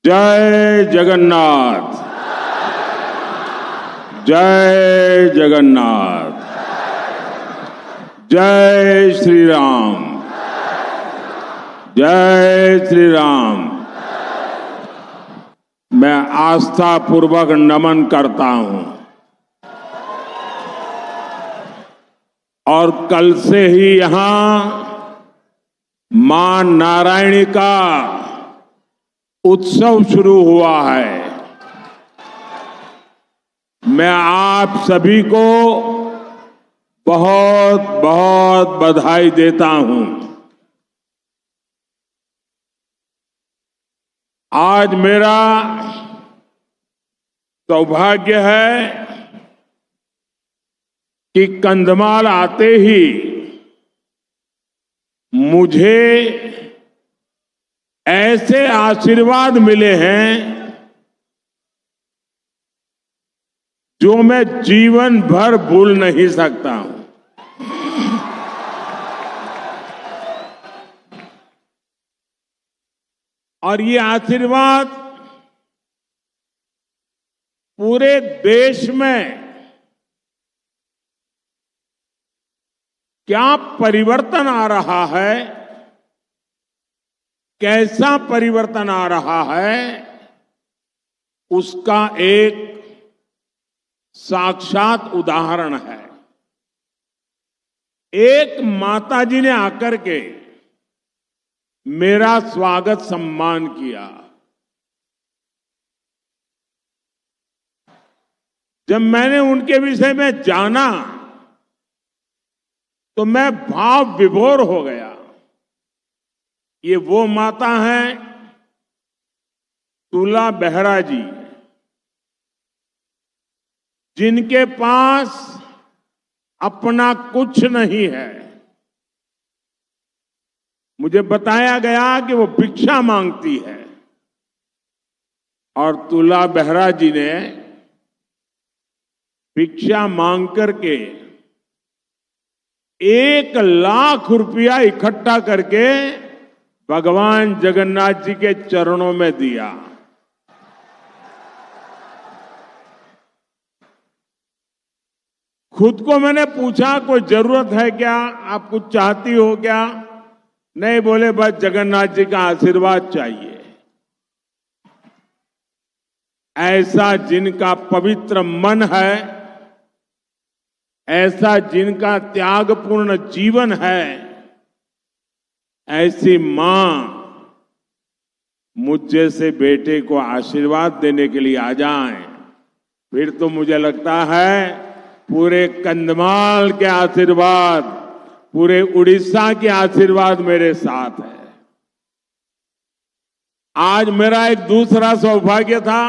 जय जगन्नाथ। जय जगन्नाथ। जय श्री राम। जय श्री राम। मैं आस्था पूर्वक नमन करता हूं और कल से ही यहां मां नारायणी का उत्सव शुरू हुआ है। मैं आप सभी को बहुत बहुत बधाई देता हूं। आज मेरा सौभाग्य है कि कंधमाल आते ही मुझे ऐसे आशीर्वाद मिले हैं जो मैं जीवन भर भूल नहीं सकता हूं। और ये आशीर्वाद पूरे देश में क्या परिवर्तन आ रहा है, कैसा परिवर्तन आ रहा है, उसका एक साक्षात उदाहरण है। एक माताजी ने आकर के मेरा स्वागत सम्मान किया। जब मैंने उनके विषय में जाना तो मैं भाव विभोर हो गया। ये वो माता हैं तुला बेहरा जी, जिनके पास अपना कुछ नहीं है। मुझे बताया गया कि वो भिक्षा मांगती है और तुला बेहरा जी ने भिक्षा मांग करके 1,00,000 रुपया इकट्ठा करके भगवान जगन्नाथ जी के चरणों में दिया। खुद को मैंने पूछा कोई जरूरत है क्या, आप कुछ चाहती हो क्या? नहीं, बोले बस जगन्नाथ जी का आशीर्वाद चाहिए। ऐसा जिनका पवित्र मन है, ऐसा जिनका त्यागपूर्ण जीवन है, ऐसी मां मुझ जैसे बेटे को आशीर्वाद देने के लिए आ जाएं, फिर तो मुझे लगता है पूरे कंधमाल के आशीर्वाद, पूरे उड़ीसा के आशीर्वाद मेरे साथ है। आज मेरा एक दूसरा सौभाग्य था।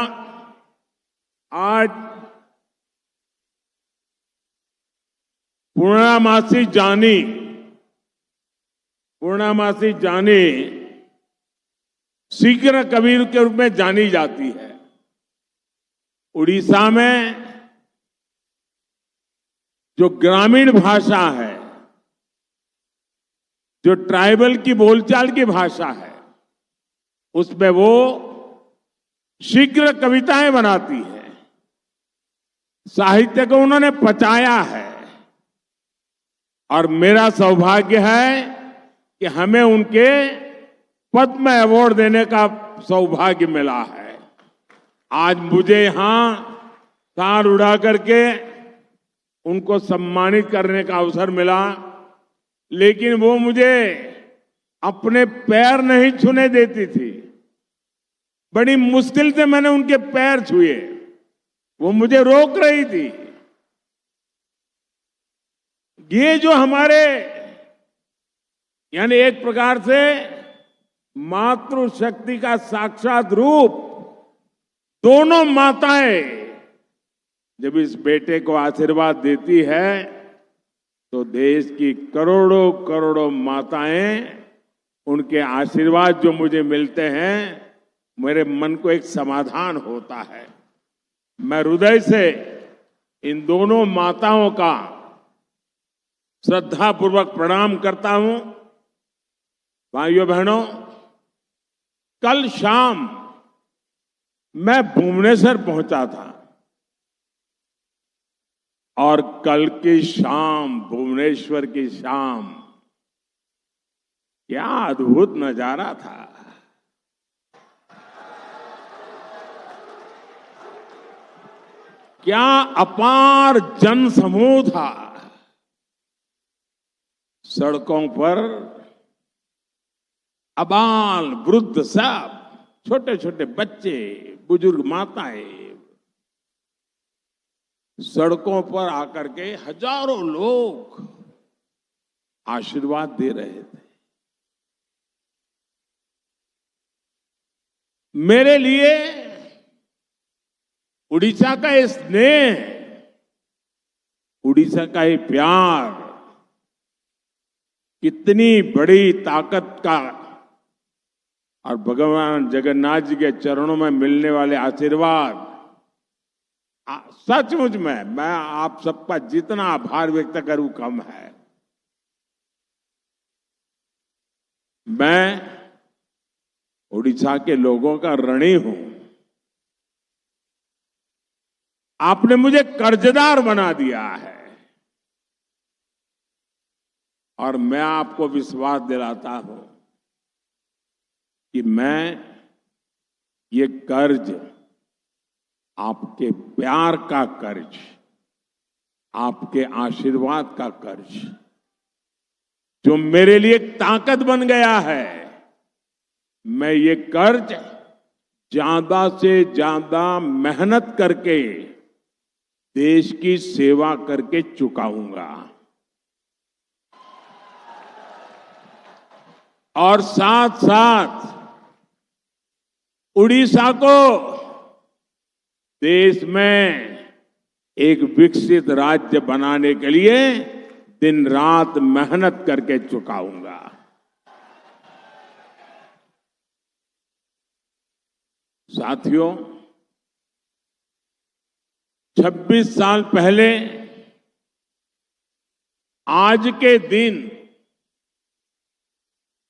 आज पूर्णामासी जानी शीघ्र कबीर के रूप में जानी जाती है। उड़ीसा में जो ग्रामीण भाषा है, जो ट्राइबल की बोलचाल की भाषा है, उसमें वो शीघ्र कविताएं बनाती है। साहित्य को उन्होंने पचाया है और मेरा सौभाग्य है कि हमें उनके पद्म अवार्ड देने का सौभाग्य मिला है। आज मुझे यहां तार उड़ा करके उनको सम्मानित करने का अवसर मिला, लेकिन वो मुझे अपने पैर नहीं छूने देती थी। बड़ी मुश्किल से मैंने उनके पैर छुए, वो मुझे रोक रही थी। ये जो हमारे यानी एक प्रकार से मातृशक्ति का साक्षात रूप, दोनों माताएं जब इस बेटे को आशीर्वाद देती है तो देश की करोड़ों करोड़ों माताएं, उनके आशीर्वाद जो मुझे मिलते हैं, मेरे मन को एक समाधान होता है। मैं हृदय से इन दोनों माताओं का श्रद्धापूर्वक प्रणाम करता हूं। भाइयों बहनों, कल शाम मैं भुवनेश्वर पहुंचा था और कल की शाम, भुवनेश्वर की शाम, क्या अद्भुत नजारा था। क्या अपार जनसमूह था। सड़कों पर अबाल वृद्ध सब, छोटे छोटे बच्चे, बुजुर्ग माताएं, सड़कों पर आकर के हजारों लोग आशीर्वाद दे रहे थे। मेरे लिए उड़ीसा का ये स्नेह, उड़ीसा का ये प्यार कितनी बड़ी ताकत का, और भगवान जगन्नाथ जी के चरणों में मिलने वाले आशीर्वाद, सचमुच में मैं आप सबका जितना आभार व्यक्त करूं कम है। मैं उड़ीसा के लोगों का ऋणी हूं। आपने मुझे कर्जदार बना दिया है और मैं आपको विश्वास दिलाता हूं कि मैं ये कर्ज, आपके प्यार का कर्ज, आपके आशीर्वाद का कर्ज, जो मेरे लिए एक ताकत बन गया है, मैं ये कर्ज ज्यादा से ज्यादा मेहनत करके, देश की सेवा करके चुकाऊंगा। और साथ साथ उड़ीसा को देश में एक विकसित राज्य बनाने के लिए दिन रात मेहनत करके चुकाऊंगा। साथियों, 26 साल पहले आज के दिन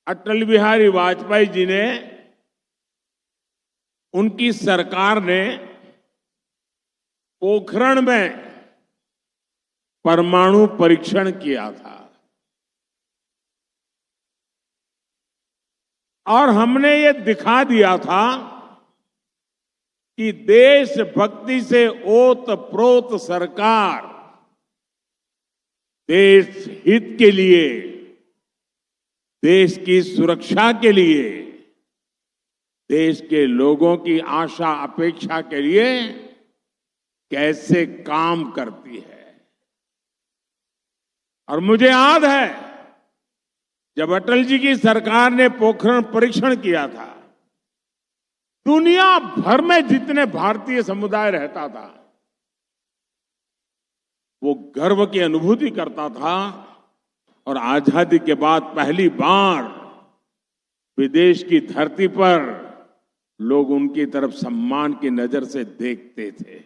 अटल बिहारी वाजपेयी जी ने, उनकी सरकार ने पोखरण में परमाणु परीक्षण किया था और हमने ये दिखा दिया था कि देशभक्ति से ओत-प्रोत सरकार देश हित के लिए, देश की सुरक्षा के लिए, देश के लोगों की आशा अपेक्षा के लिए कैसे काम करती है। और मुझे याद है जब अटल जी की सरकार ने पोखरण परीक्षण किया था, दुनिया भर में जितने भारतीय समुदाय रहता था वो गर्व की अनुभूति करता था और आजादी के बाद पहली बार विदेश की धरती पर लोग उनकी तरफ सम्मान की नजर से देखते थे।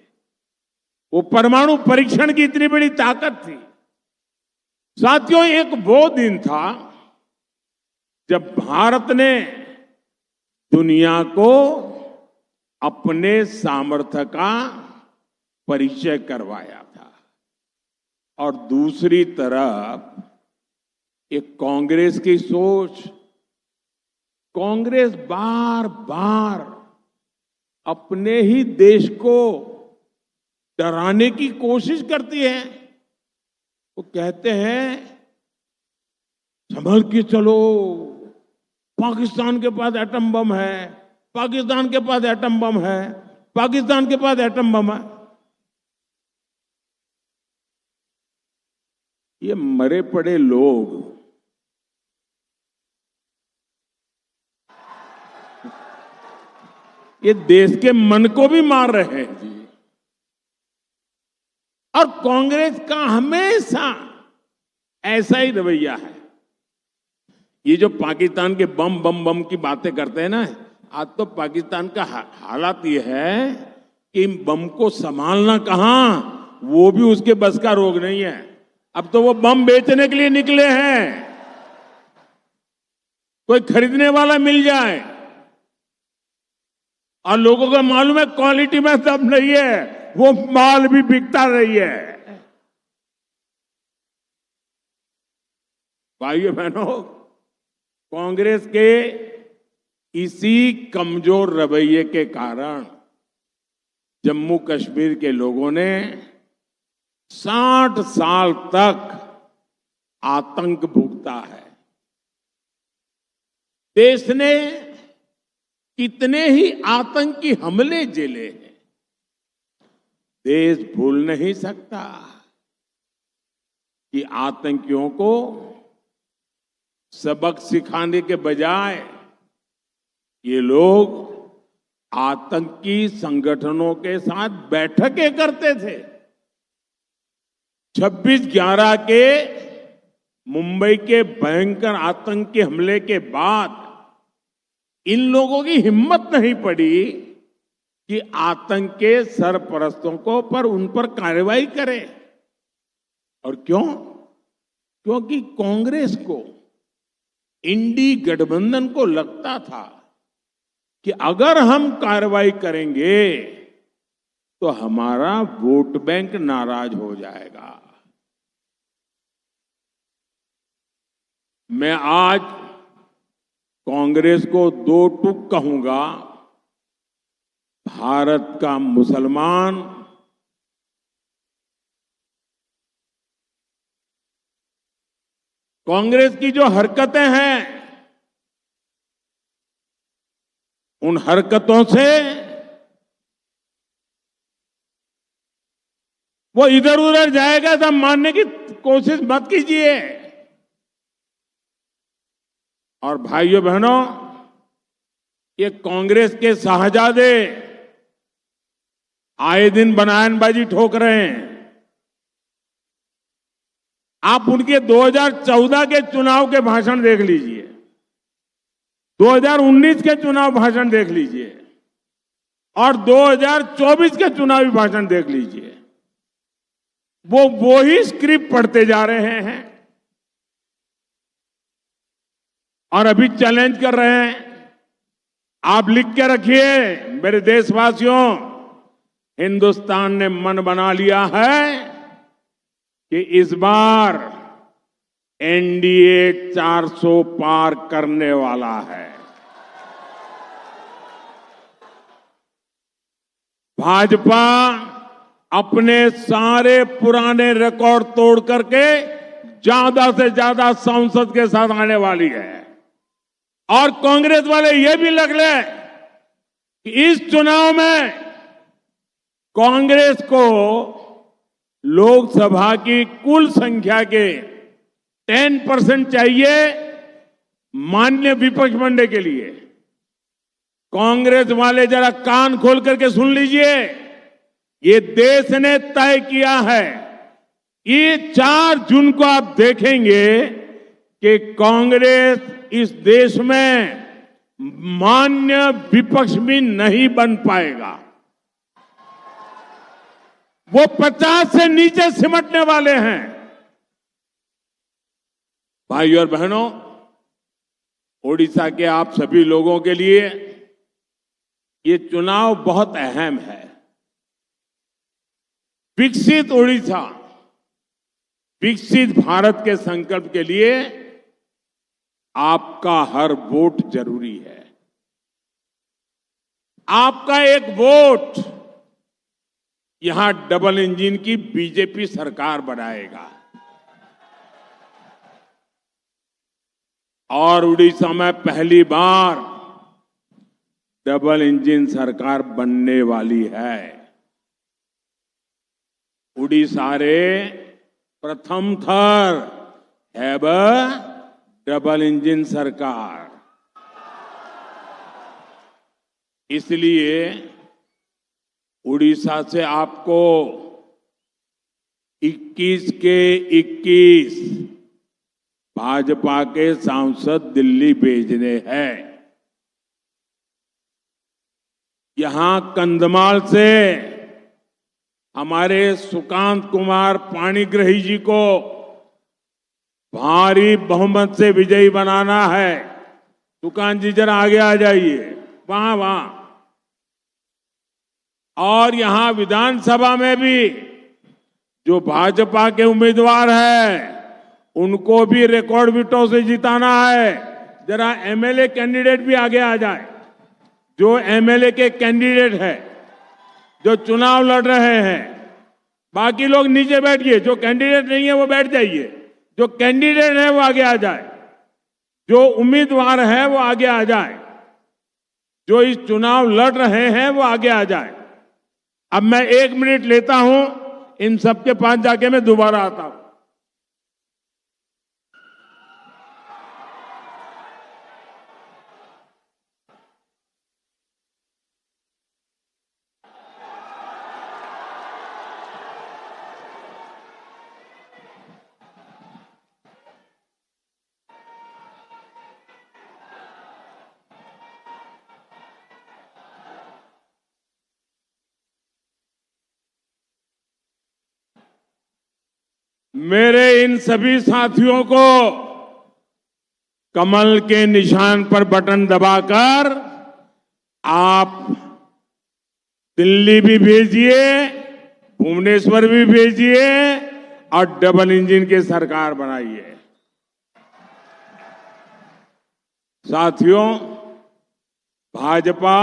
वो परमाणु परीक्षण की इतनी बड़ी ताकत थी। साथियों, एक वो दिन था जब भारत ने दुनिया को अपने सामर्थ्य का परिचय करवाया था और दूसरी तरफ एक कांग्रेस की सोच, कांग्रेस बार बार अपने ही देश को डराने की कोशिश करती है। वो कहते हैं संभल के चलो, पाकिस्तान के पास एटम बम है, पाकिस्तान के पास एटम बम है, पाकिस्तान के पास एटम बम है। ये मरे पड़े लोग ये देश के मन को भी मार रहे हैं जी। और कांग्रेस का हमेशा ऐसा ही रवैया है। ये जो पाकिस्तान के बम बम बम की बातें करते हैं ना, आज तो पाकिस्तान का हालात ये है कि बम को संभालना कहां, वो भी उसके बस का रोग नहीं है। अब तो वो बम बेचने के लिए निकले हैं, कोई खरीदने वाला मिल जाए। और लोगों को मालूम है क्वालिटी में दम नहीं है, वो माल भी बिकता रही है। भाइयों बहनों, कांग्रेस के इसी कमजोर रवैये के कारण जम्मू कश्मीर के लोगों ने 60 साल तक आतंक भुगता है। देश ने कितने ही आतंकी हमले झेले हैं, देश भूल नहीं सकता कि आतंकियों को सबक सिखाने के बजाय ये लोग आतंकी संगठनों के साथ बैठकें करते थे। 26/11 के मुंबई के भयंकर आतंकी हमले के बाद इन लोगों की हिम्मत नहीं पड़ी कि आतंक के सरपरस्तों को उन पर कार्रवाई करें। और क्यों? क्योंकि कांग्रेस को, इंडी गठबंधन को लगता था कि अगर हम कार्रवाई करेंगे तो हमारा वोट बैंक नाराज हो जाएगा। मैं आज कांग्रेस को 2 टूक कहूंगा। भारत का मुसलमान कांग्रेस की जो हरकतें हैं, उन हरकतों से वो इधर उधर जाएगा, सब मानने की कोशिश मत कीजिए। और भाइयों बहनों, ये कांग्रेस के शाहजादे आए दिन बयानबाजी ठोक रहे हैं। आप उनके 2014 के चुनाव के भाषण देख लीजिए, 2019 के चुनाव भाषण देख लीजिए और 2024 के चुनावी भाषण देख लीजिए। वो ही स्क्रिप्ट पढ़ते जा रहे हैं और अभी चैलेंज कर रहे हैं। आप लिख के रखिए मेरे देशवासियों, हिंदुस्तान ने मन बना लिया है कि इस बार एनडीए 400 पार करने वाला है। भाजपा अपने सारे पुराने रिकॉर्ड तोड़ करके ज्यादा से ज्यादा सांसद के साथ आने वाली है। और कांग्रेस वाले ये भी लग ले कि इस चुनाव में कांग्रेस को लोकसभा की कुल संख्या के 10% चाहिए मान्य विपक्ष बनने के लिए। कांग्रेस वाले जरा कान खोल करके सुन लीजिए, ये देश ने तय किया है। ये 4 जून को आप देखेंगे कि कांग्रेस इस देश में मान्य विपक्ष भी नहीं बन पाएगा। वो 50 से नीचे सिमटने वाले हैं। भाइयों और बहनों, ओडिशा के आप सभी लोगों के लिए ये चुनाव बहुत अहम है। विकसित ओडिशा, विकसित भारत के संकल्प के लिए आपका हर वोट जरूरी है। आपका एक वोट यहां डबल इंजन की बीजेपी सरकार बनाएगा और उड़ीसा में पहली बार डबल इंजन सरकार बनने वाली है। उड़ीसा रे प्रथम थर हैब डबल इंजन सरकार। इसलिए उड़ीसा से आपको 21 के 21 भाजपा के सांसद दिल्ली भेजने हैं। यहां कंधमाल से हमारे सुकांत कुमार पाणिग्रही जी को भारी बहुमत से विजयी बनाना है। सुकांत जी जरा आगे आ जाइए, वहां। और यहां विधानसभा में भी जो भाजपा के उम्मीदवार हैं उनको भी रिकॉर्ड वोटों से जिताना है। जरा एमएलए कैंडिडेट भी आगे आ जाए। जो एमएलए के कैंडिडेट है जो चुनाव लड़ रहे हैं, बाकी लोग नीचे बैठिए। जो कैंडिडेट नहीं है वो बैठ जाइए। जो कैंडिडेट है वो आगे आ जाए। जो उम्मीदवार है वो आगे आ जाए। जो इस चुनाव लड़ रहे हैं वो आगे आ जाए। अब मैं 1 मिनट लेता हूं, इन सबके पास जाके मैं दोबारा आता हूं। मेरे इन सभी साथियों को कमल के निशान पर बटन दबाकर आप दिल्ली भी भेजिए, भुवनेश्वर भी भेजिए और डबल इंजन की सरकार बनाइए। साथियों, भाजपा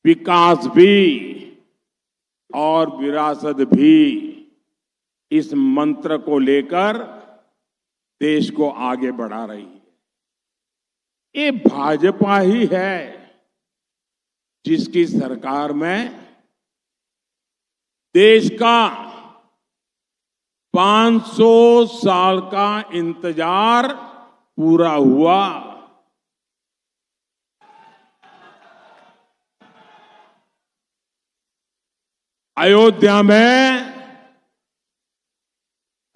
विकास भी और विरासत भी इस मंत्र को लेकर देश को आगे बढ़ा रही है। ये भाजपा ही है जिसकी सरकार में देश का 500 साल का इंतजार पूरा हुआ। अयोध्या में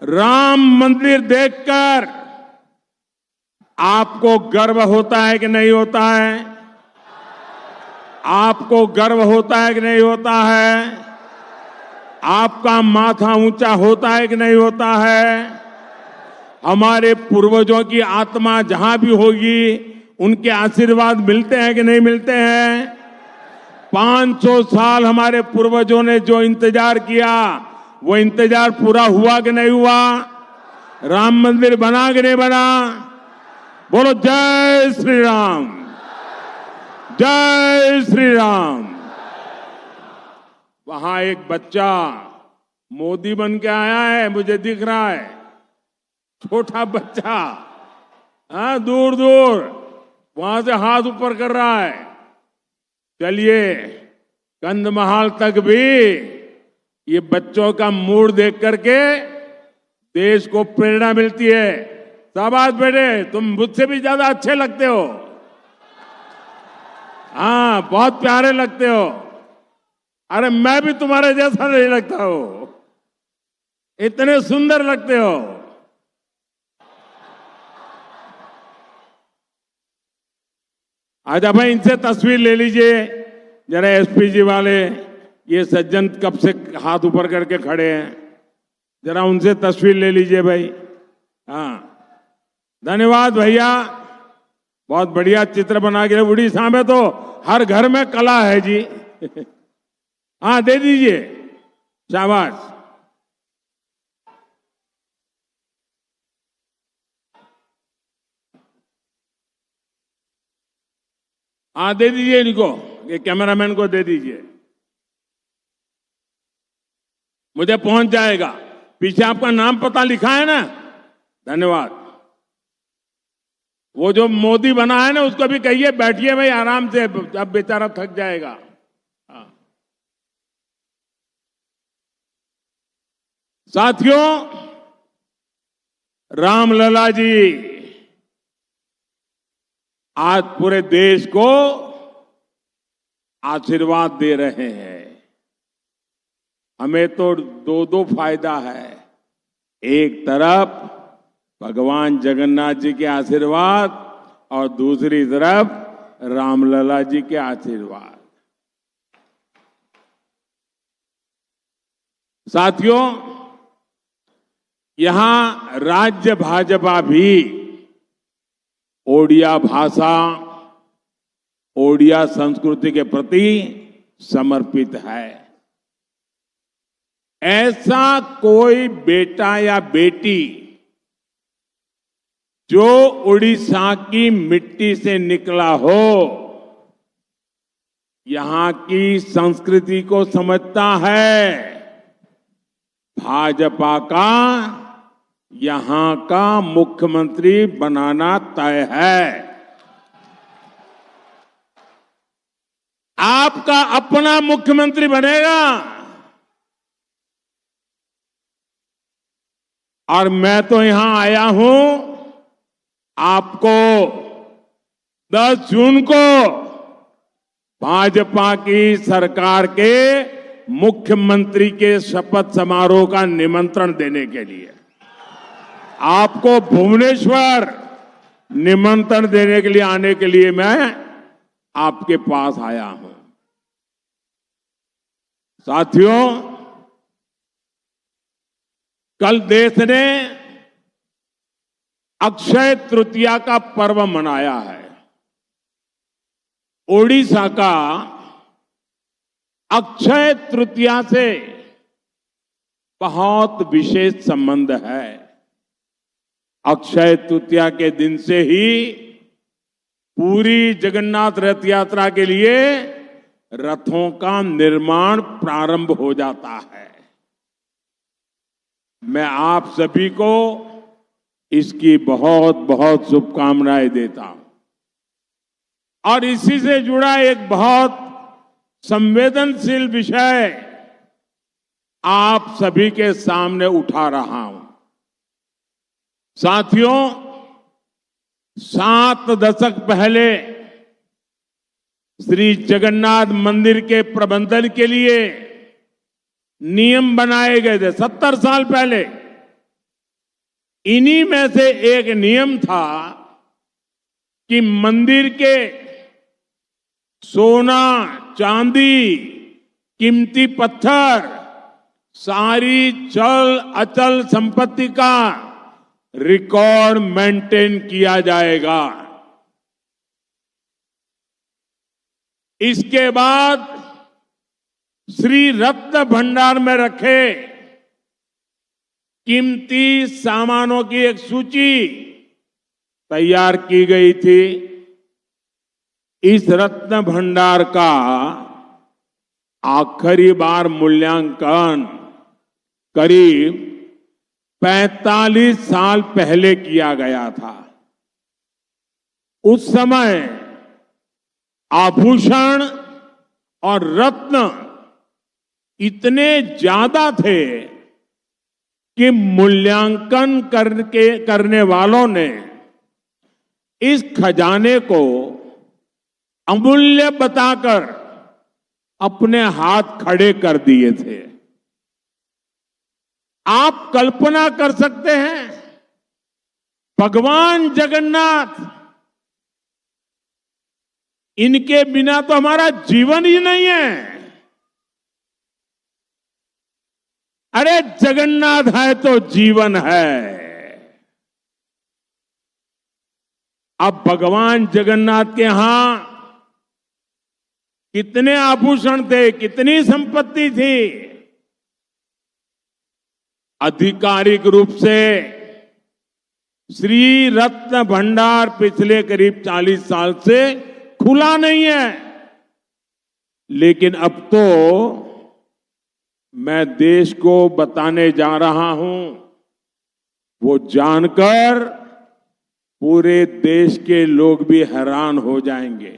राम मंदिर देखकर आपको गर्व होता है कि नहीं होता है? आपको गर्व होता है कि नहीं होता है? आपका माथा ऊंचा होता है कि नहीं होता है? हमारे पूर्वजों की आत्मा जहां भी होगी उनके आशीर्वाद मिलते हैं कि नहीं मिलते हैं? 500 साल हमारे पूर्वजों ने जो इंतजार किया वो इंतजार पूरा हुआ कि नहीं हुआ? राम मंदिर बना कि नहीं बना? बोलो जय श्री राम, जय श्री राम। वहां एक बच्चा मोदी बन के आया है, मुझे दिख रहा है, छोटा बच्चा, दूर दूर वहां से हाथ ऊपर कर रहा है। चलिए, कंदमहाल तक भी ये बच्चों का मूड देख करके देश को प्रेरणा मिलती है। शाबाश बेटे, तुम मुझसे भी ज्यादा अच्छे लगते हो। हाँ, बहुत प्यारे लगते हो। अरे मैं भी तुम्हारे जैसा नहीं लगता हो, इतने सुंदर लगते हो। आजा भाई, इनसे तस्वीर ले लीजिए जरा। एसपी जी वाले ये सज्जन कब से हाथ ऊपर करके खड़े हैं, जरा उनसे तस्वीर ले लीजिए भाई। हाँ, धन्यवाद भैया, बहुत बढ़िया चित्र बना के। उड़ीसा में तो हर घर में कला है जी। हाँ, दे दीजिए, शाबाश। हाँ, दे दीजिए इनको, ये कैमरामैन को दे दीजिए, मुझे पहुंच जाएगा। पीछे आपका नाम पता लिखा है ना? धन्यवाद। वो जो मोदी बना है ना उसको भी कहिए बैठिए भाई आराम से, अब बेचारा थक जाएगा। हाँ। साथियों, रामलला जी आज पूरे देश को आशीर्वाद दे रहे हैं। हमें तो दो फायदा है। एक तरफ भगवान जगन्नाथ जी के आशीर्वाद और दूसरी तरफ रामलला जी के आशीर्वाद। साथियों, यहां राज्य भाजपा भी ओडिया भाषा, ओडिया संस्कृति के प्रति समर्पित है। ऐसा कोई बेटा या बेटी जो उड़ीसा की मिट्टी से निकला हो, यहां की संस्कृति को समझता है, भाजपा का यहां का मुख्यमंत्री बनाना तय है। आपका अपना मुख्यमंत्री बनेगा। और मैं तो यहां आया हूं आपको 10 जून को भाजपा की सरकार के मुख्यमंत्री के शपथ समारोह का निमंत्रण देने के लिए, आपको भुवनेश्वर निमंत्रण देने के लिए आने के लिए मैं आपके पास आया हूं। साथियों, कल देश ने अक्षय तृतीया का पर्व मनाया है। ओडिशा का अक्षय तृतीया से बहुत विशेष संबंध है। अक्षय तृतीया के दिन से ही पूरी जगन्नाथ रथ यात्रा के लिए रथों का निर्माण प्रारंभ हो जाता है। मैं आप सभी को इसकी बहुत बहुत शुभकामनाएं देता हूं। और इसी से जुड़ा एक बहुत संवेदनशील विषय आप सभी के सामने उठा रहा हूं। साथियों, 7 दशक पहले श्री जगन्नाथ मंदिर के प्रबंधन के लिए नियम बनाए गए थे। 70 साल पहले इन्हीं में से एक नियम था कि मंदिर के सोना, चांदी, कीमती पत्थर, सारी चल अचल संपत्ति का रिकॉर्ड मेंटेन किया जाएगा। इसके बाद श्री रत्न भंडार में रखे कीमती सामानों की एक सूची तैयार की गई थी। इस रत्न भंडार का आखिरी बार मूल्यांकन करीब 45 साल पहले किया गया था। उस समय आभूषण और रत्न इतने ज्यादा थे कि मूल्यांकन करने वालों ने इस खजाने को अमूल्य बताकर अपने हाथ खड़े कर दिए थे। आप कल्पना कर सकते हैं, भगवान जगन्नाथ, इनके बिना तो हमारा जीवन ही नहीं है। अरे जगन्नाथ है तो जीवन है। अब भगवान जगन्नाथ के यहां कितने आभूषण थे, कितनी संपत्ति थी। आधिकारिक रूप से श्री रत्न भंडार पिछले करीब 40 साल से खुला नहीं है। लेकिन अब तो मैं देश को बताने जा रहा हूं, वो जानकर पूरे देश के लोग भी हैरान हो जाएंगे।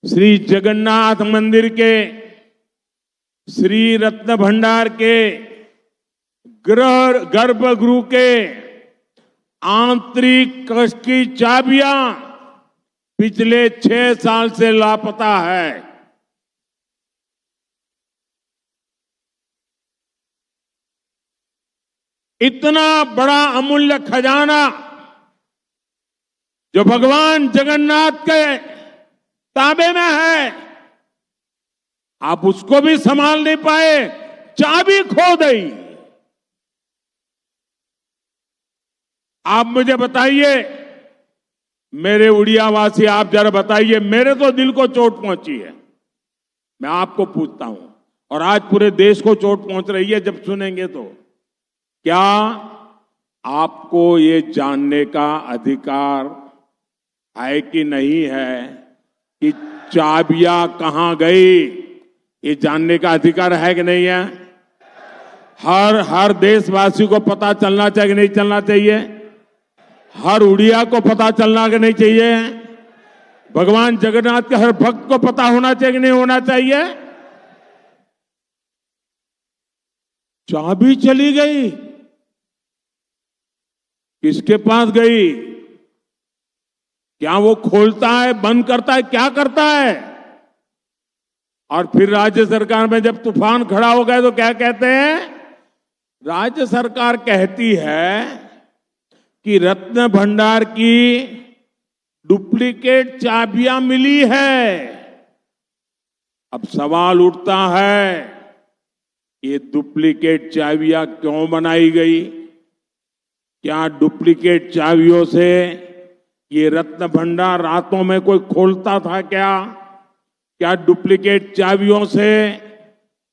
श्री जगन्नाथ मंदिर के श्री रत्न भंडार के गर्भगृह के आंतरिक कक्ष की चाबियां पिछले 6 साल से लापता है। इतना बड़ा अमूल्य खजाना जो भगवान जगन्नाथ के ताबे में है, आप उसको भी संभाल नहीं पाए, चाबी खो गई। आप मुझे बताइए, मेरे उड़ियावासी, आप जरा बताइए, मेरे तो दिल को चोट पहुंची है। मैं आपको पूछता हूं, और आज पूरे देश को चोट पहुंच रही है जब सुनेंगे तो, क्या आपको ये जानने का अधिकार है कि नहीं है कि चाबियां कहां गई? ये जानने का अधिकार है कि नहीं है? हर देशवासी को पता चलना चाहिए कि नहीं चलना चाहिए? हर उड़िया को पता चलना कि नहीं चाहिए? भगवान जगन्नाथ के हर भक्त को पता होना चाहिए कि नहीं होना चाहिए? चाबी चली गई, किसके पास गई? क्या वो खोलता है, बंद करता है, क्या करता है? और फिर राज्य सरकार में जब तूफान खड़ा हो गया तो क्या कहते हैं? राज्य सरकार कहती है कि रत्न भंडार की डुप्लीकेट चाबियां मिली है। अब सवाल उठता है, ये डुप्लीकेट चाबियां क्यों बनाई गई? क्या डुप्लीकेट चाबियों से ये रत्न भंडार रातों में कोई खोलता था क्या? क्या डुप्लीकेट चाबियों से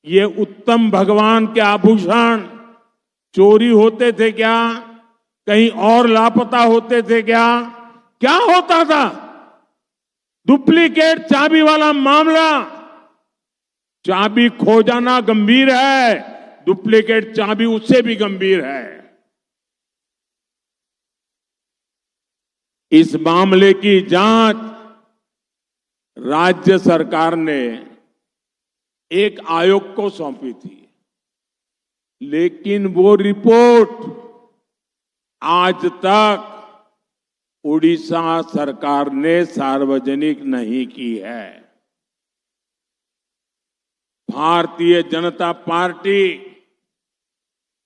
ये उत्तम भगवान के आभूषण चोरी होते थे क्या? कहीं और लापता होते थे क्या? क्या होता था? डुप्लीकेट चाबी वाला मामला, चाबी खो जाना गंभीर है, डुप्लीकेट चाबी उससे भी गंभीर है। इस मामले की जांच राज्य सरकार ने एक आयोग को सौंपी थी, लेकिन वो रिपोर्ट आज तक उड़ीसा सरकार ने सार्वजनिक नहीं की है। भारतीय जनता पार्टी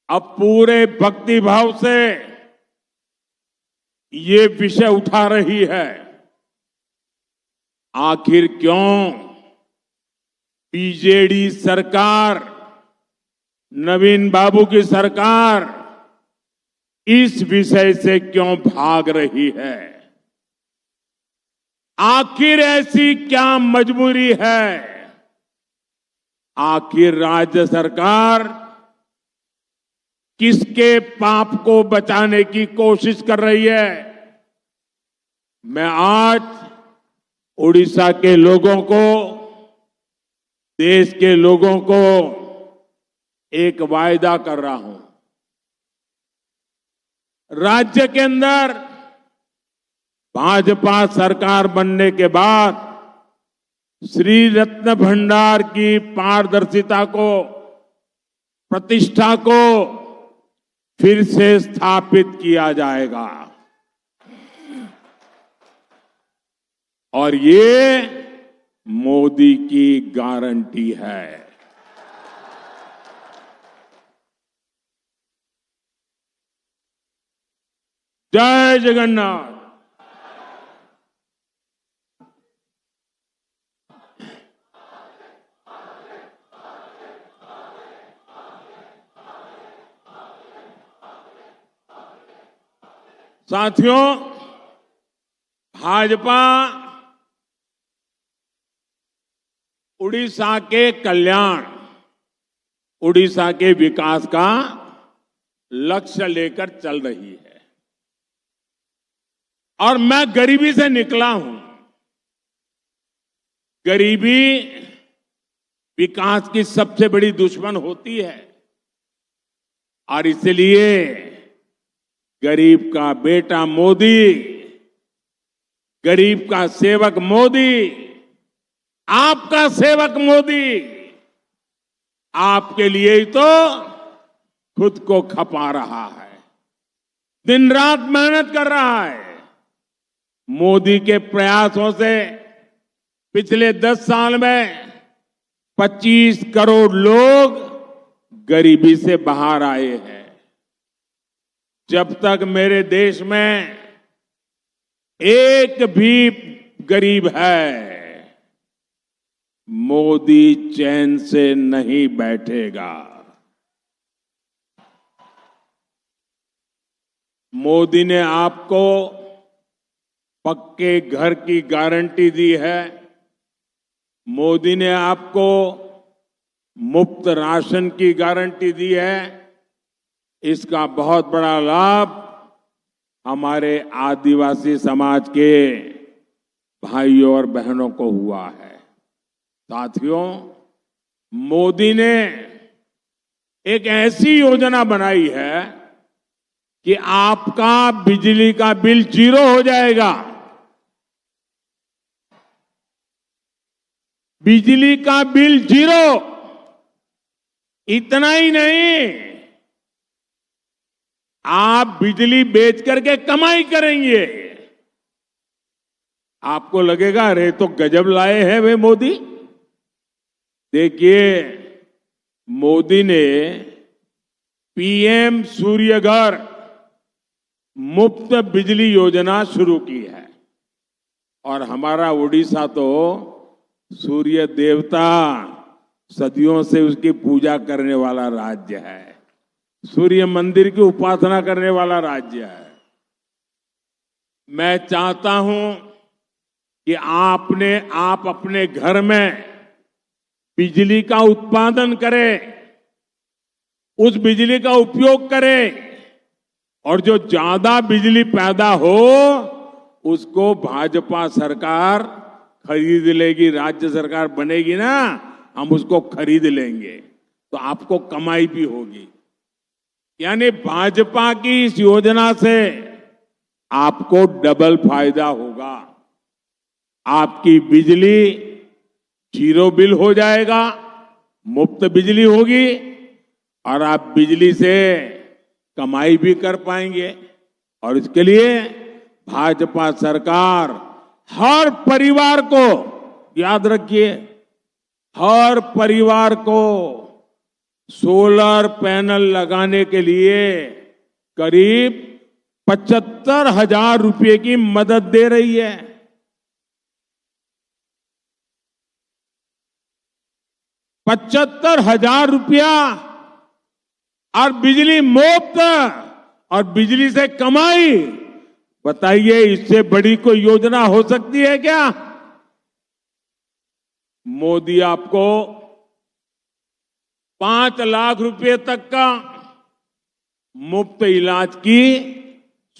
अब पूरे भक्तिभाव से ये विषय उठा रही है। आखिर क्यों बीजेडी सरकार, नवीन बाबू की सरकार इस विषय से क्यों भाग रही है? आखिर ऐसी क्या मजबूरी है? आखिर राज्य सरकार किसके पाप को बचाने की कोशिश कर रही है? मैं आज उड़ीसा के लोगों को, देश के लोगों को एक वायदा कर रहा हूं। राज्य के अंदर भाजपा सरकार बनने के बाद श्री रत्न भंडार की पारदर्शिता को, प्रतिष्ठा को फिर से स्थापित किया जाएगा। और ये मोदी की गारंटी है। जय जगन्नाथ। साथियों, भाजपा उड़ीसा के कल्याण, उड़ीसा के विकास का लक्ष्य लेकर चल रही है। और मैं गरीबी से निकला हूं। गरीबी विकास की सबसे बड़ी दुश्मन होती है, और इसलिए गरीब का बेटा मोदी, गरीब का सेवक मोदी, आपका सेवक मोदी आपके लिए ही तो खुद को खपा रहा है, दिन रात मेहनत कर रहा है। मोदी के प्रयासों से पिछले 10 साल में 25 करोड़ लोग गरीबी से बाहर आए हैं। जब तक मेरे देश में एक भी गरीब है, मोदी चैन से नहीं बैठेगा। मोदी ने आपको पक्के घर की गारंटी दी है, मोदी ने आपको मुफ्त राशन की गारंटी दी है। इसका बहुत बड़ा लाभ हमारे आदिवासी समाज के भाइयों और बहनों को हुआ है। साथियों, मोदी ने एक ऐसी योजना बनाई है कि आपका बिजली का बिल 0 हो जाएगा। बिजली का बिल 0। इतना ही नहीं, आप बिजली बेच करके कमाई करेंगे। आपको लगेगा अरे तो गजब लाए हैं वे मोदी। देखिए, मोदी ने पीएम सूर्यघर मुफ्त बिजली योजना शुरू की है। और हमारा उड़ीसा तो सूर्य देवता सदियों से उसकी पूजा करने वाला राज्य है। सूर्य मंदिर की उपासना करने वाला राज्य है। मैं चाहता हूं कि आप अपने घर में बिजली का उत्पादन करें, उस बिजली का उपयोग करें, और जो ज्यादा बिजली पैदा हो उसको भाजपा सरकार खरीद लेगी। राज्य सरकार बनेगी ना, हम उसको खरीद लेंगे तो आपको कमाई भी होगी। यानी भाजपा की इस योजना से आपको डबल फायदा होगा। आपकी बिजली 0 बिल हो जाएगा, मुफ्त बिजली होगी, और आप बिजली से कमाई भी कर पाएंगे। और इसके लिए भाजपा सरकार हर परिवार को, याद रखिए, हर परिवार को सोलर पैनल लगाने के लिए करीब 75,000 रुपए की मदद दे रही है। 75,000 रुपया और बिजली मुफ्त और बिजली से कमाई। बताइए, इससे बड़ी कोई योजना हो सकती है क्या? मोदी आपको 5 लाख रुपए तक का मुफ्त इलाज की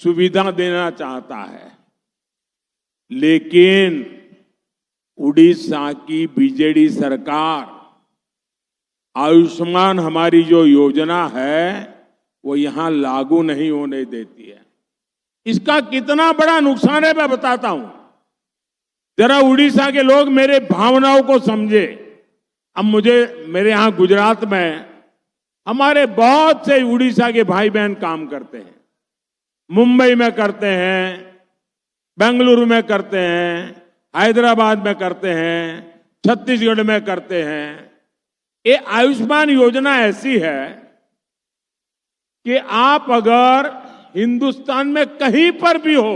सुविधा देना चाहता है। लेकिन उड़ीसा की बीजेडी सरकार आयुष्मान हमारी जो योजना है वो यहां लागू नहीं होने देती है। इसका कितना बड़ा नुकसान है मैं बताता हूं। जरा उड़ीसा के लोग मेरे भावनाओं को समझे। अब मेरे यहां गुजरात में हमारे बहुत से उड़ीसा के भाई बहन काम करते हैं। मुंबई में करते हैं, बेंगलुरु में करते हैं, हैदराबाद में करते हैं, छत्तीसगढ़ में करते हैं। ये आयुष्मान योजना ऐसी है कि आप अगर हिंदुस्तान में कहीं पर भी हो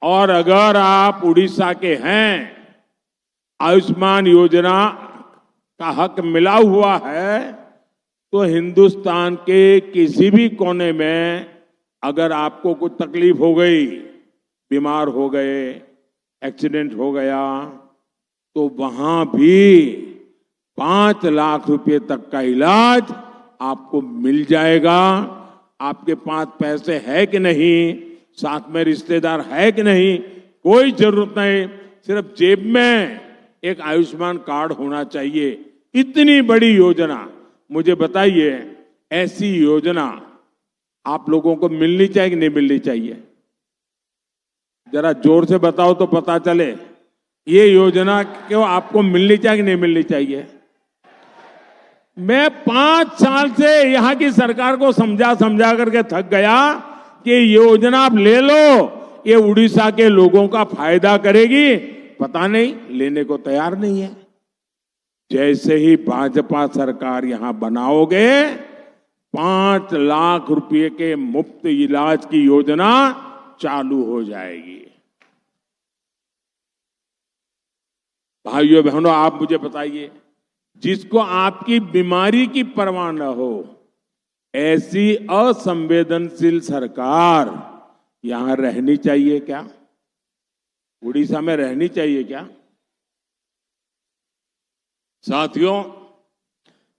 और अगर आप उड़ीसा के हैं, आयुष्मान योजना का हक मिला हुआ है, तो हिंदुस्तान के किसी भी कोने में अगर आपको कुछ तकलीफ हो गई, बीमार हो गए, एक्सीडेंट हो गया, तो वहां भी 5 लाख रुपए तक का इलाज आपको मिल जाएगा। आपके पास पैसे है कि नहीं, साथ में रिश्तेदार है कि नहीं, कोई जरूरत नहीं, सिर्फ जेब में एक आयुष्मान कार्ड होना चाहिए। इतनी बड़ी योजना, मुझे बताइए, ऐसी योजना आप लोगों को मिलनी चाहिए कि नहीं मिलनी चाहिए? जरा जोर से बताओ तो पता चले। ये योजना क्यों आपको मिलनी चाहिए कि नहीं मिलनी चाहिए? मैं 5 साल से यहां की सरकार को समझा करके थक गया कि योजना आप ले लो, ये उड़ीसा के लोगों का फायदा करेगी। पता नहीं, लेने को तैयार नहीं है। जैसे ही भाजपा सरकार यहां बनाओगे, 5 लाख रुपए के मुफ्त इलाज की योजना चालू हो जाएगी। भाइयों बहनों, आप मुझे बताइए, जिसको आपकी बीमारी की परवाह न हो, ऐसी असंवेदनशील सरकार यहां रहनी चाहिए क्या? उड़ीसा में रहनी चाहिए क्या? साथियों,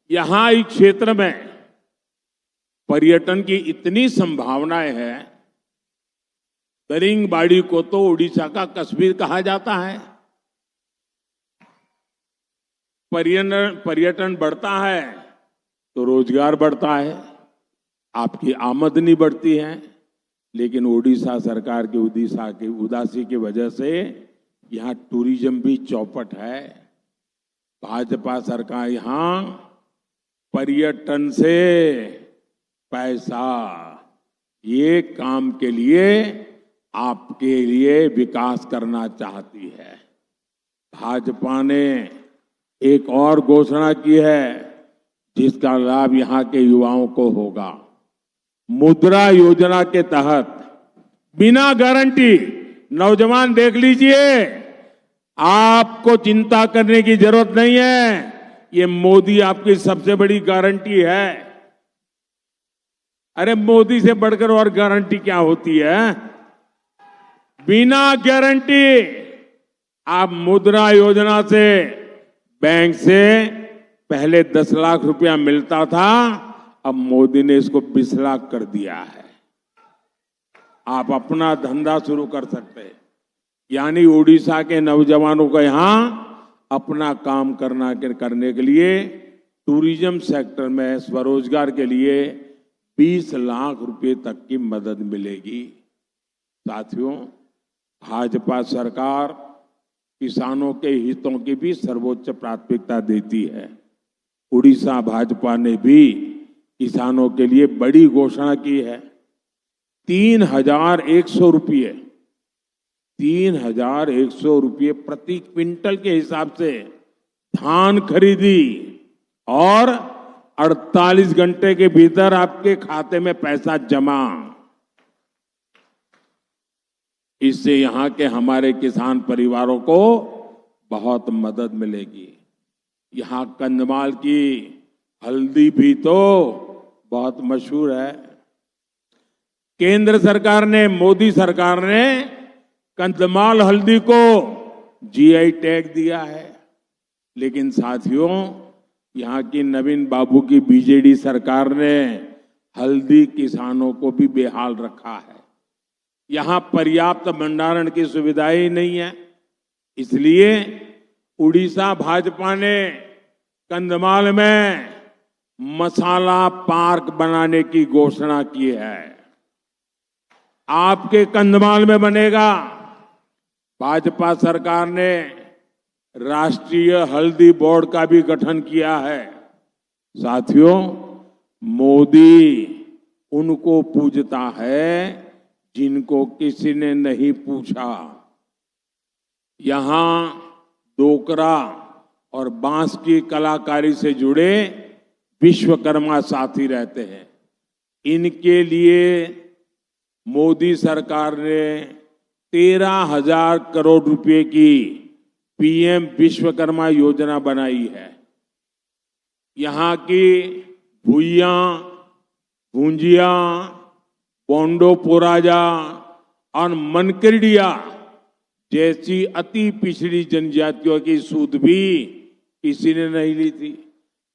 यहां इस क्षेत्र में पर्यटन की इतनी संभावनाएं हैं। दरिंगबाड़ी को तो उड़ीसा का कश्मीर कहा जाता है। पर्यटन बढ़ता है तो रोजगार बढ़ता है, आपकी आमदनी बढ़ती है। लेकिन उड़ीसा सरकार की उदासी की वजह से यहां टूरिज्म भी चौपट है। भाजपा सरकार यहां पर्यटन से पैसा, ये काम के लिए आपके लिए विकास करना चाहती है। भाजपा ने एक और घोषणा की है जिसका लाभ यहां के युवाओं को होगा। मुद्रा योजना के तहत बिना गारंटी, नौजवान देख लीजिए, आपको चिंता करने की जरूरत नहीं है। ये मोदी आपकी सबसे बड़ी गारंटी है। अरे मोदी से बढ़कर और गारंटी क्या होती है? बिना गारंटी आप मुद्रा योजना से, बैंक से पहले 10 लाख रुपया मिलता था, अब मोदी ने इसको 20 लाख कर दिया है। आप अपना धंधा शुरू कर सकते हैं। यानी उड़ीसा के नौजवानों को यहां अपना काम करने के लिए टूरिज्म सेक्टर में स्वरोजगार के लिए 20 लाख रुपए तक की मदद मिलेगी। साथियों, भाजपा सरकार किसानों के हितों की भी सर्वोच्च प्राथमिकता देती है। उड़ीसा भाजपा ने भी किसानों के लिए बड़ी घोषणा की है। 3,100 रुपये 3,100 रुपये प्रति क्विंटल के हिसाब से धान खरीदी और 48 घंटे के भीतर आपके खाते में पैसा जमा। इससे यहां के हमारे किसान परिवारों को बहुत मदद मिलेगी। यहां कंधमाल की हल्दी भी तो बहुत मशहूर है। केंद्र सरकार ने, मोदी सरकार ने कंधमाल हल्दी को जीआई टैग दिया है। लेकिन साथियों, यहां की नवीन बाबू की बीजेडी सरकार ने हल्दी किसानों को भी बेहाल रखा है। यहां पर्याप्त भंडारण की सुविधाएं नहीं है। इसलिए उड़ीसा भाजपा ने कंधमाल में मसाला पार्क बनाने की घोषणा की है। आपके कंधमाल में बनेगा। भाजपा सरकार ने राष्ट्रीय हल्दी बोर्ड का भी गठन किया है। साथियों, मोदी उनको पूजता है जिनको किसी ने नहीं पूछा। यहां डोकरा और बांस की कलाकारी से जुड़े विश्वकर्मा साथी रहते हैं। इनके लिए मोदी सरकार ने 13,000 करोड़ रुपए की पीएम विश्वकर्मा योजना बनाई है। यहां की भुइयां, भूंजिया, पोंडो पोराजा और मनकरडिया जैसी अति पिछड़ी जनजातियों की सूद भी किसी ने नहीं ली थी।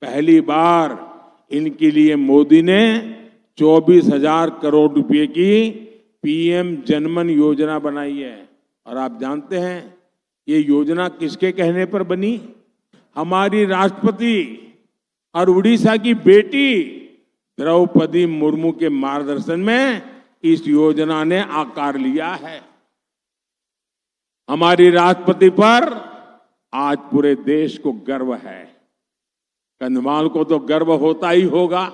पहली बार इनके लिए मोदी ने 24,000 करोड़ रुपए की पीएम जनमन योजना बनाई है। और आप जानते हैं ये योजना किसके कहने पर बनी? हमारी राष्ट्रपति और उड़ीसा की बेटी द्रौपदी मुर्मू के मार्गदर्शन में इस योजना ने आकार लिया है। हमारी राष्ट्रपति पर आज पूरे देश को गर्व है। कंधमाल को तो गर्व होता ही होगा।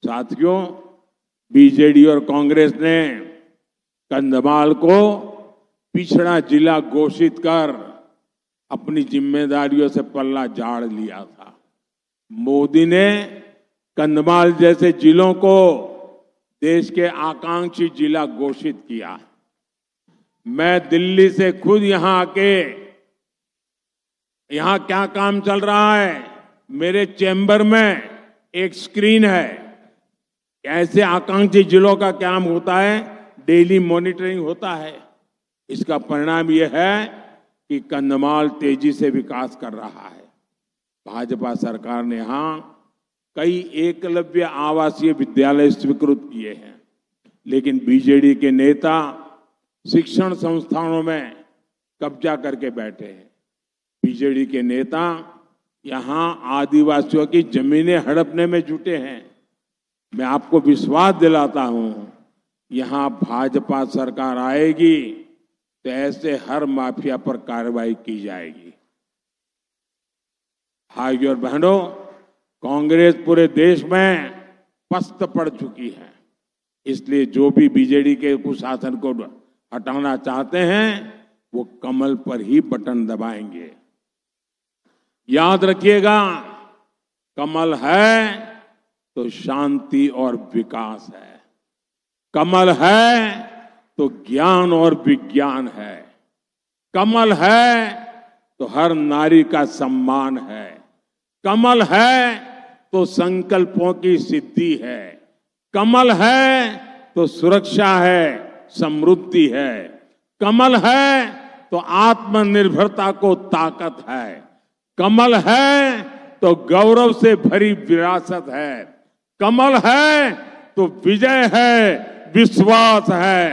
साथियों, बीजेडी और कांग्रेस ने कंधमाल को पिछड़ा जिला घोषित कर अपनी जिम्मेदारियों से पल्ला झाड़ लिया था। मोदी ने कंधमाल जैसे जिलों को देश के आकांक्षी जिला घोषित किया। मैं दिल्ली से खुद यहां आके, यहां क्या काम चल रहा है, मेरे चैम्बर में एक स्क्रीन है। ऐसे आकांक्षी जिलों का क्या होता है, डेली मॉनिटरिंग होता है। इसका परिणाम यह है कि कंधमाल तेजी से विकास कर रहा है। भाजपा सरकार ने यहां कई एकलव्य आवासीय विद्यालय स्वीकृत किए हैं, लेकिन बीजेडी के नेता शिक्षण संस्थानों में कब्जा करके बैठे हैं। बीजेडी के नेता यहां आदिवासियों की जमीनें हड़पने में जुटे हैं। मैं आपको विश्वास दिलाता हूं, यहां भाजपा सरकार आएगी तो ऐसे हर माफिया पर कार्रवाई की जाएगी। भाइयों और बहनों, कांग्रेस पूरे देश में पस्त पड़ चुकी है, इसलिए जो भी बीजेडी के कुशासन को हटाना चाहते हैं वो कमल पर ही बटन दबाएंगे। याद रखिएगा, कमल है तो शांति और विकास है, कमल है तो ज्ञान और विज्ञान है, कमल है तो हर नारी का सम्मान है, कमल है तो संकल्पों की सिद्धि है, कमल है तो सुरक्षा है, समृद्धि है, कमल है तो आत्मनिर्भरता को ताकत है, कमल है तो गौरव से भरी विरासत है, कमल है तो विजय है, विश्वास है,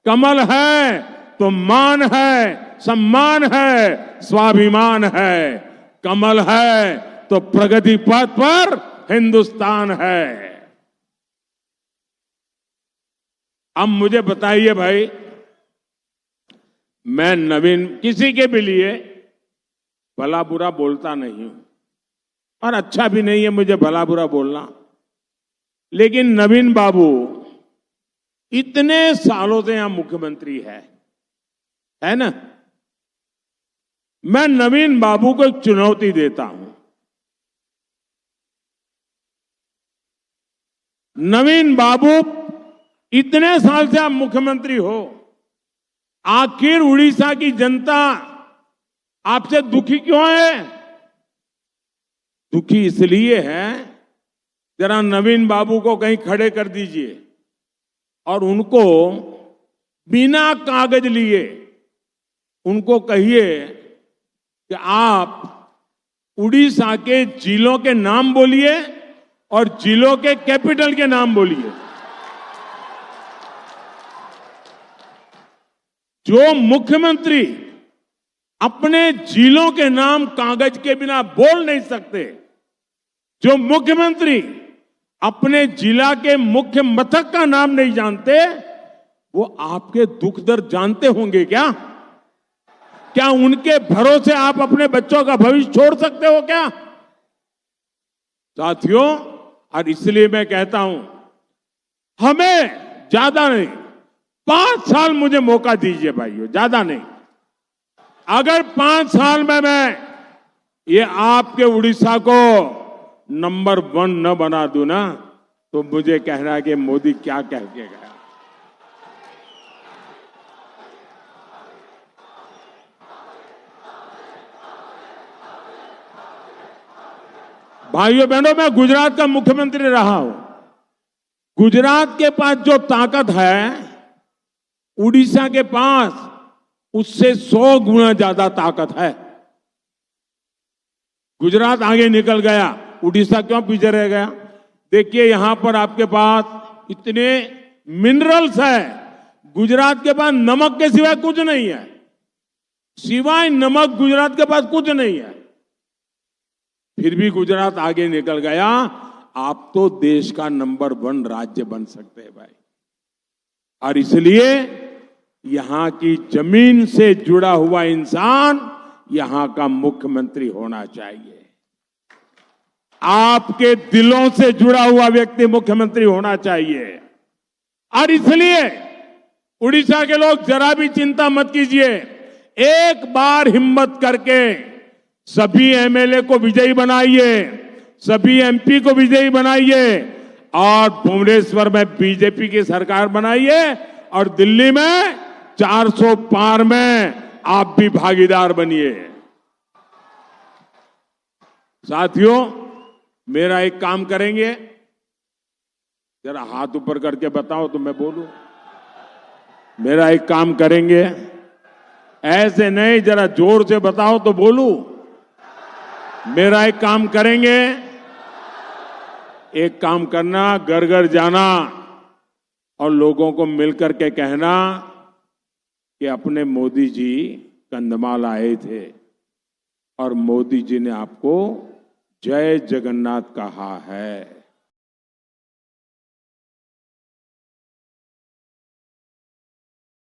कमल है तो मान है, सम्मान है, स्वाभिमान है, कमल है तो प्रगति पथ पर हिंदुस्तान है। अब मुझे बताइए भाई, मैं नवीन किसी के भी लिए भला बुरा बोलता नहीं हूं और अच्छा भी नहीं है मुझे भला बुरा बोलना, लेकिन नवीन बाबू इतने सालों से यहां मुख्यमंत्री है ना। मैं नवीन बाबू को एक चुनौती देता हूं। नवीन बाबू, इतने साल से आप मुख्यमंत्री हो, आखिर उड़ीसा की जनता आपसे दुखी क्यों है? दुखी इसलिए है, जरा नवीन बाबू को कहीं खड़े कर दीजिए और उनको बिना कागज लिए उनको कहिए कि आप उड़ीसा के जिलों के नाम बोलिए और जिलों के कैपिटल के नाम बोलिए। जो मुख्यमंत्री अपने जिलों के नाम कागज के बिना बोल नहीं सकते, जो मुख्यमंत्री अपने जिला के मुख्य मथक का नाम नहीं जानते, वो आपके दुख दर्द जानते होंगे क्या? क्या उनके भरोसे आप अपने बच्चों का भविष्य छोड़ सकते हो क्या? साथियों, और इसलिए मैं कहता हूं, हमें ज्यादा नहीं, 5 साल मुझे मौका दीजिए भाइयों, ज्यादा नहीं। अगर 5 साल में मैं ये आपके उड़ीसा को नंबर 1 न बना दूं ना, तो मुझे कहना कि मोदी क्या कह के गया। भाइयों बहनों, मैं गुजरात का मुख्यमंत्री रहा हूं। गुजरात के पास जो ताकत है, उड़ीसा के पास उससे 100 गुना ज्यादा ताकत है। गुजरात आगे निकल गया, उड़ीसा क्यों पीछे रह गया? देखिए, यहां पर आपके पास इतने मिनरल्स है, गुजरात के पास नमक के सिवाय कुछ नहीं है। सिवाय नमक गुजरात के पास कुछ नहीं है, फिर भी गुजरात आगे निकल गया। आप तो देश का नंबर 1 राज्य बन सकते हैं भाई। और इसलिए यहां की जमीन से जुड़ा हुआ इंसान यहां का मुख्यमंत्री होना चाहिए। आपके दिलों से जुड़ा हुआ व्यक्ति मुख्यमंत्री होना चाहिए। और इसलिए उड़ीसा के लोग जरा भी चिंता मत कीजिए, एक बार हिम्मत करके सभी एमएलए को विजयी बनाइए, सभी एमपी को विजयी बनाइए और भुवनेश्वर में बीजेपी की सरकार बनाइए और दिल्ली में 400 पार में आप भी भागीदार बनिए। साथियों, मेरा एक काम करेंगे, जरा हाथ ऊपर करके बताओ तो मैं बोलूं। मेरा एक काम करेंगे, ऐसे नहीं, जरा जोर से बताओ तो बोलूं। मेरा एक काम करेंगे, एक काम करना, घर घर जाना और लोगों को मिलकर के कहना कि अपने मोदी जी कंधमाल आए थे और मोदी जी ने आपको जय जगन्नाथ कहा है।